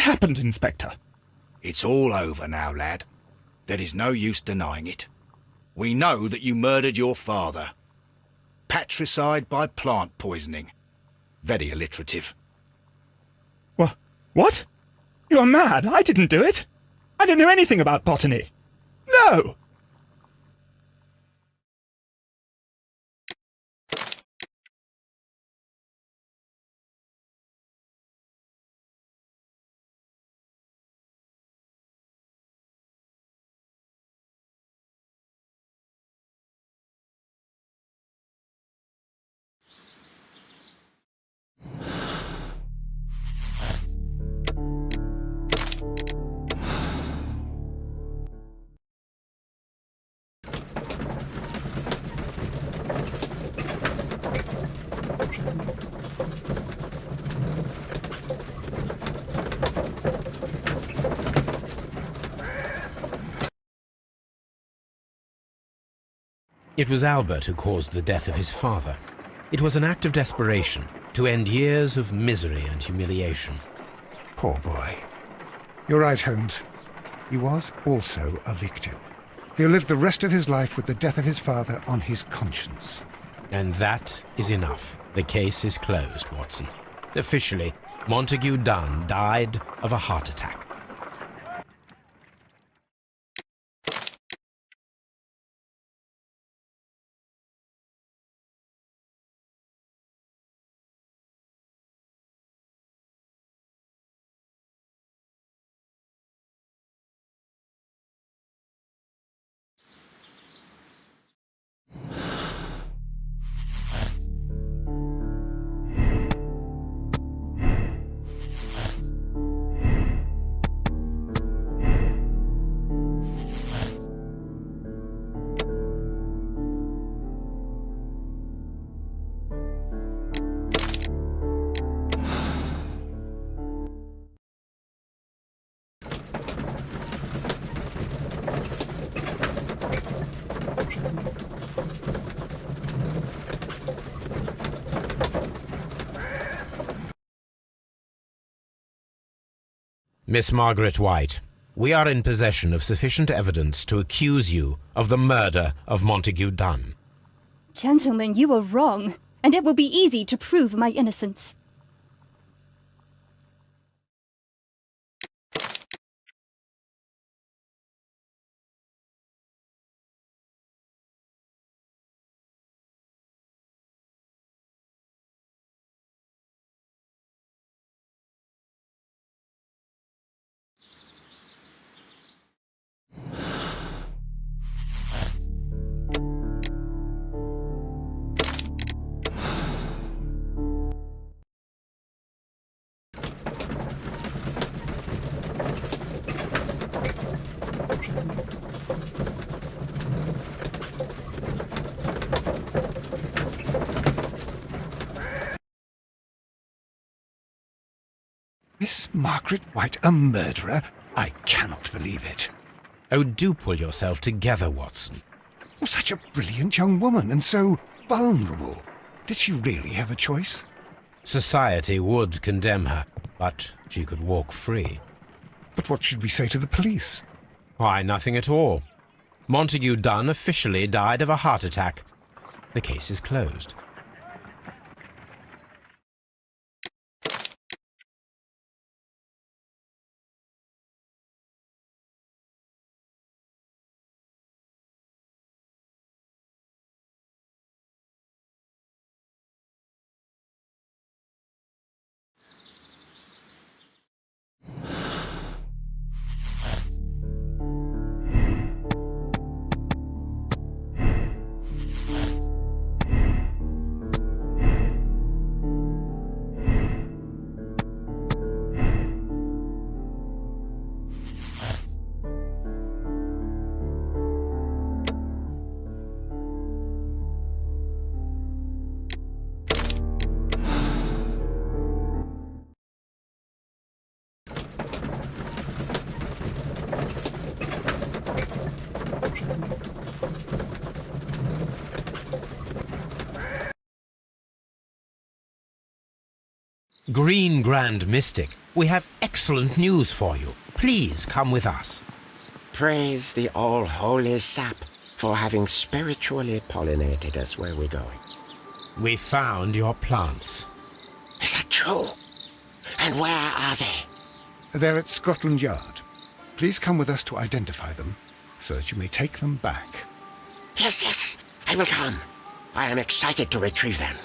happened, Inspector? It's all over now, lad. There is no use denying it. We know that you murdered your father. Patricide by plant poisoning. Very alliterative. What? You're mad. I didn't do it. I don't know anything about botany. No! It was Albert who caused the death of his father. It was an act of desperation to end years of misery and humiliation. Poor boy. You're right, Holmes. He was also a victim. He'll live the rest of his life with the death of his father on his conscience. And that is enough. The case is closed, Watson. Officially, Montague Dunn died of a heart attack. Miss Margaret White, we are in possession of sufficient evidence to accuse you of the murder of Montague Dunn. Gentlemen, you are wrong, and it will be easy to prove my innocence. Miss Margaret White a murderer? I cannot believe it. Oh, do pull yourself together, Watson. Such a brilliant young woman, and so vulnerable. Did she really have a choice? Society would condemn her, but she could walk free. But what should we say to the police? Why, nothing at all. Montague Dunn officially died of a heart attack. The case is closed. Green Grand Mystic, we have excellent excellent news for you. Please come with us. Praise the all-holy sap for having spiritually pollinated us where we're going. We found your plants. Is that true? And where are they? They're at Scotland Yard. Please come with us to identify them, so that you may take them back. Yes, yes, I will come. I am excited to retrieve them.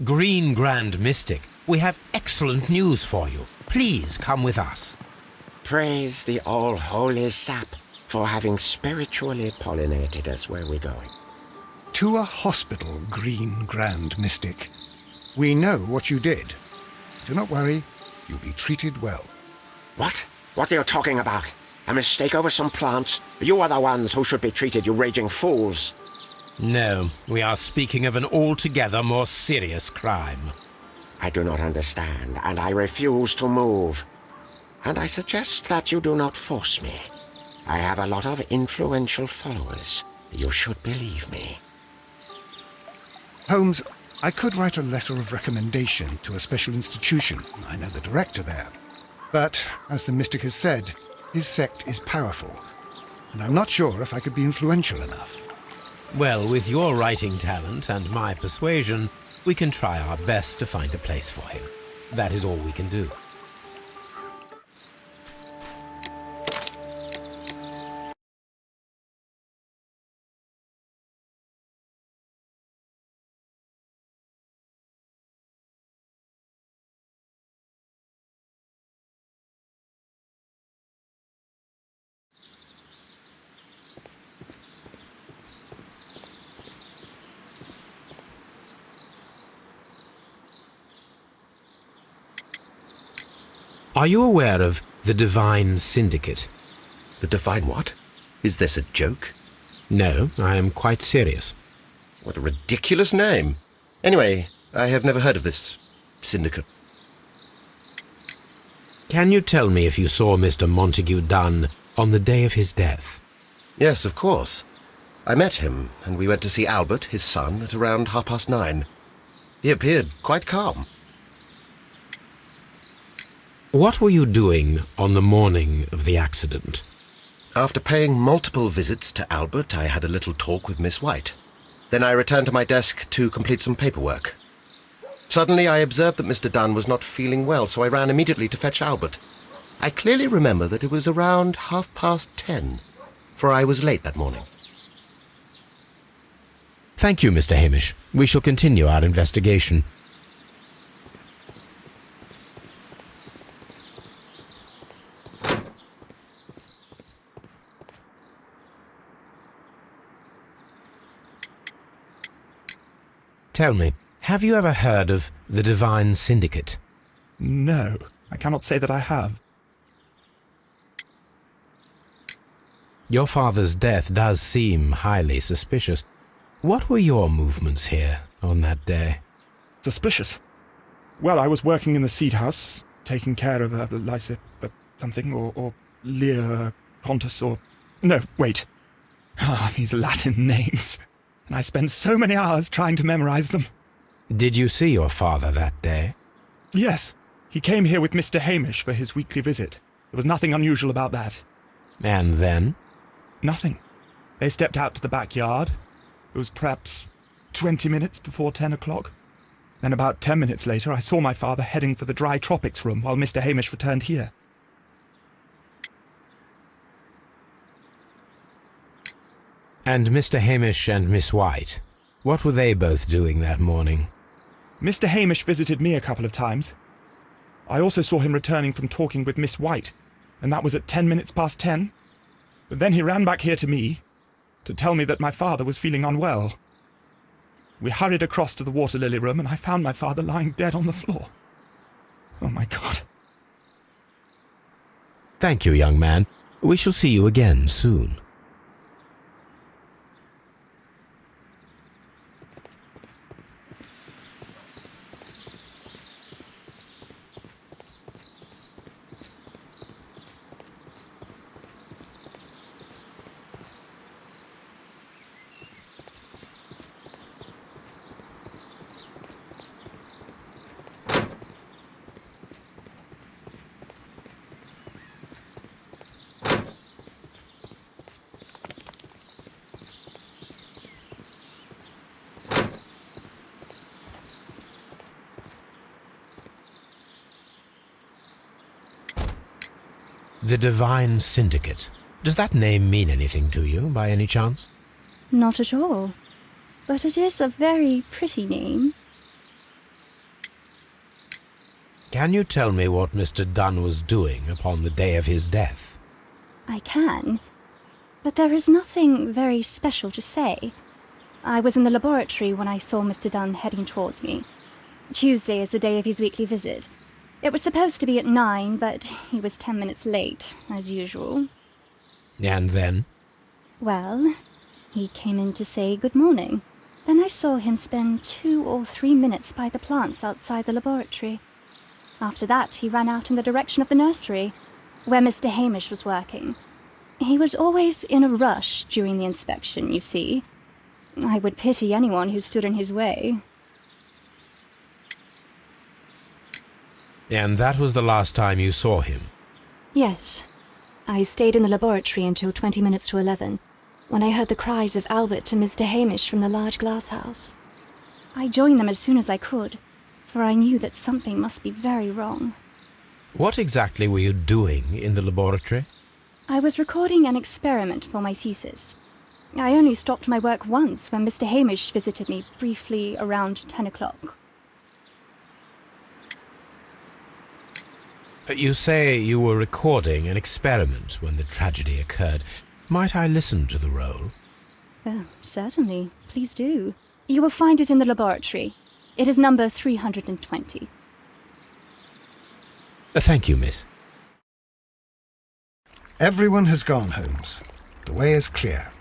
Green Grand Mystic, we have excellent news for you. Please come with us. Praise the all-holy sap for having spiritually pollinated us where we're going. To a hospital, Green Grand Mystic. We know what you did. Do not worry, you'll be treated well. What? What are you talking about? A mistake over some plants? You are the ones who should be treated, you raging fools. No, we are speaking of an altogether more serious crime. I do not understand, and I refuse to move. And I suggest that you do not force me. I have a lot of influential followers. You should believe me. Holmes, I could write a letter of recommendation to a special institution. I know the director there. But, as the mystic has said, his sect is powerful, and I'm not sure if I could be influential enough. Well, with your writing talent and my persuasion, we can try our best to find a place for him. That is all we can do. Are you aware of the Divine Syndicate? The Divine what? Is this a joke? No, I am quite serious. What a ridiculous name. Anyway, I have never heard of this syndicate. Can you tell me if you saw Mr. Montague Dunn on the day of his death? Yes, of course. I met him, and we went to see Albert, his son, at around 9:30. He appeared quite calm. What were you doing on the morning of the accident? After paying multiple visits to Albert, I had a little talk with Miss White. Then I returned to my desk to complete some paperwork. Suddenly I observed that Mr. Dunn was not feeling well, so I ran immediately to fetch Albert. I clearly remember that it was around 10:30, for I was late that morning. Thank you, Mr. Hamish. We shall continue our investigation. Tell me, have you ever heard of the Divine Syndicate? No, I cannot say that I have. Your father's death does seem highly suspicious. What were your movements here on that day? Suspicious? Well, I was working in the seed house, taking care of something, or Lear Pontus, or... No, wait. Ah, these Latin names. And I spent so many hours trying to memorize them. Did you see your father that day? Yes. He came here with Mr. Hamish for his weekly visit. There was nothing unusual about that. And then? Nothing. They stepped out to the backyard. It was perhaps 20 minutes before 10 o'clock. Then about 10 minutes later, I saw my father heading for the dry tropics room while Mr. Hamish returned here. And Mr. Hamish and Miss White, what were they both doing that morning? Mr. Hamish visited me a couple of times. I also saw him returning from talking with Miss White, and that was at 10 minutes past 10. But then he ran back here to me to tell me that my father was feeling unwell. We hurried across to the water lily room, and I found my father lying dead on the floor. Oh, my God. Thank you, young man. We shall see you again soon. The Divine Syndicate. Does that name mean anything to you, by any chance? Not at all. But it is a very pretty name. Can you tell me what Mr. Dunn was doing upon the day of his death? I can. But there is nothing very special to say. I was in the laboratory when I saw Mr. Dunn heading towards me. Tuesday is the day of his weekly visit. It was supposed to be at 9, but he was 10 minutes late, as usual. And then? Well, he came in to say good morning. Then I saw him spend 2 or 3 minutes by the plants outside the laboratory. After that, he ran out in the direction of the nursery, where Mr. Hamish was working. He was always in a rush during the inspection, you see. I would pity anyone who stood in his way. And that was the last time you saw him? Yes. I stayed in the laboratory until 20 minutes to 11, when I heard the cries of Albert and Mr. Hamish from the large glass house. I joined them as soon as I could, for I knew that something must be very wrong. What exactly were you doing in the laboratory? I was recording an experiment for my thesis. I only stopped my work once when Mr. Hamish visited me briefly around 10 o'clock. You say you were recording an experiment when the tragedy occurred. Might I listen to the roll? Certainly. Please do. You will find it in the laboratory. It is number 320. Thank you, miss. Everyone has gone, Holmes. The way is clear.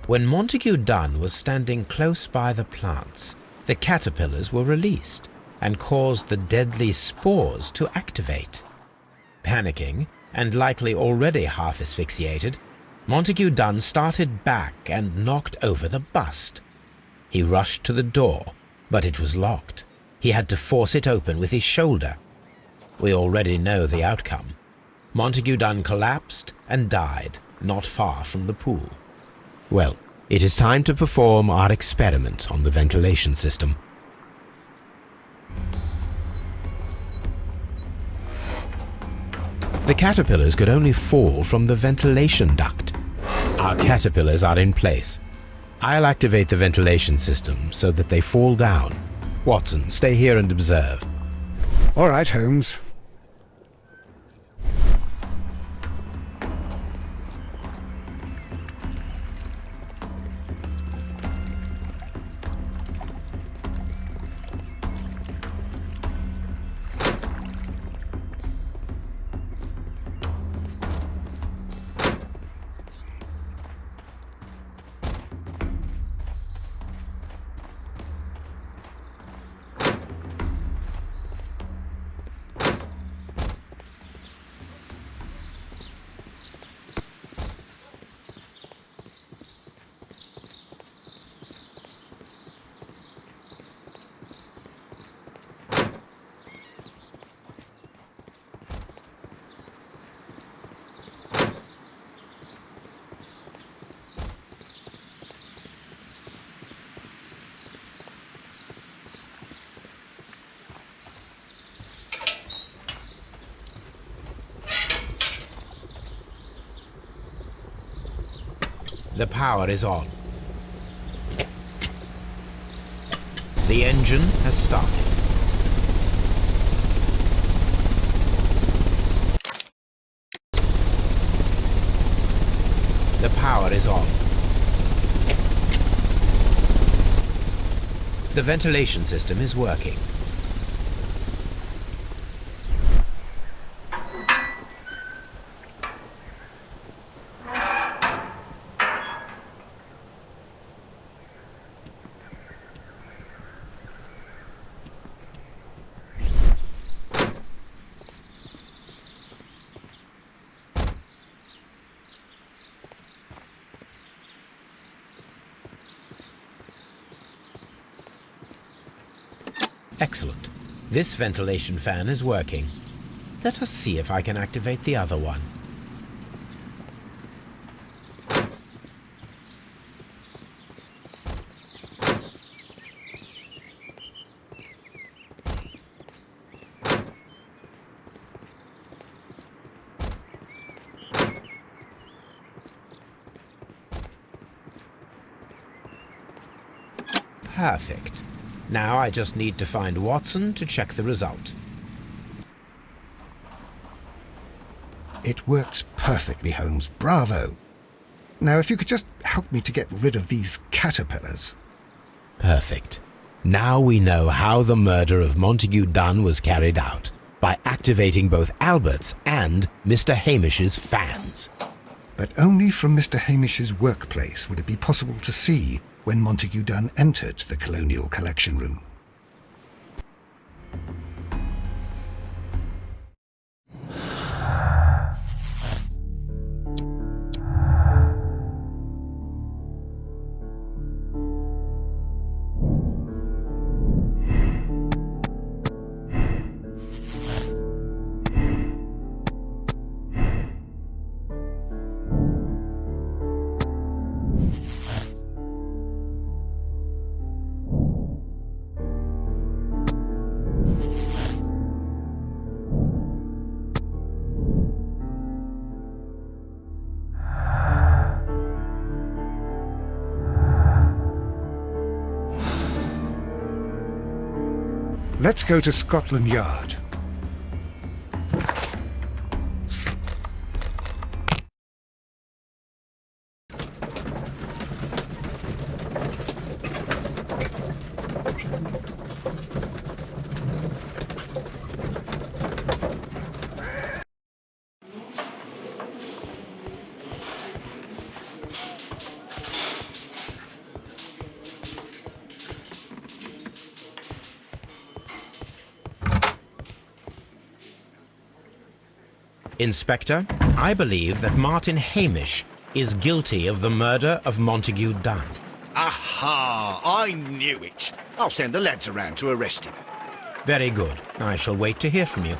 When Montague Dunn was standing close by the plants, the caterpillars were released and caused the deadly spores to activate. Panicking, and likely already half asphyxiated, Montague Dunn started back and knocked over the bust. He rushed to the door, but it was locked. He had to force it open with his shoulder. We already know the outcome. Montague Dunn collapsed and died not far from the pool. Well, it is time to perform our experiment on the ventilation system. The caterpillars could only fall from the ventilation duct. Our caterpillars are in place. I'll activate the ventilation system so that they fall down. Watson, stay here and observe. All right, Holmes. The power is on. The engine has started. The power is on. The ventilation system is working. Excellent. This ventilation fan is working. Let us see if I can activate the other one. Perfect. Now I just need to find Watson to check the result. It works perfectly, Holmes. Bravo. Now, if you could just help me to get rid of these caterpillars. Perfect. Now we know how the murder of Montague Dunn was carried out, by activating both Albert's and Mr. Hamish's fans. But only from Mr. Hamish's workplace would it be possible to see when Montague Dunn entered the Colonial Collection Room. Let's go to Scotland Yard. Inspector, I believe that Martin Hamish is guilty of the murder of Montague Dunn. Aha! I knew it. I'll send the lads around to arrest him. Very good. I shall wait to hear from you.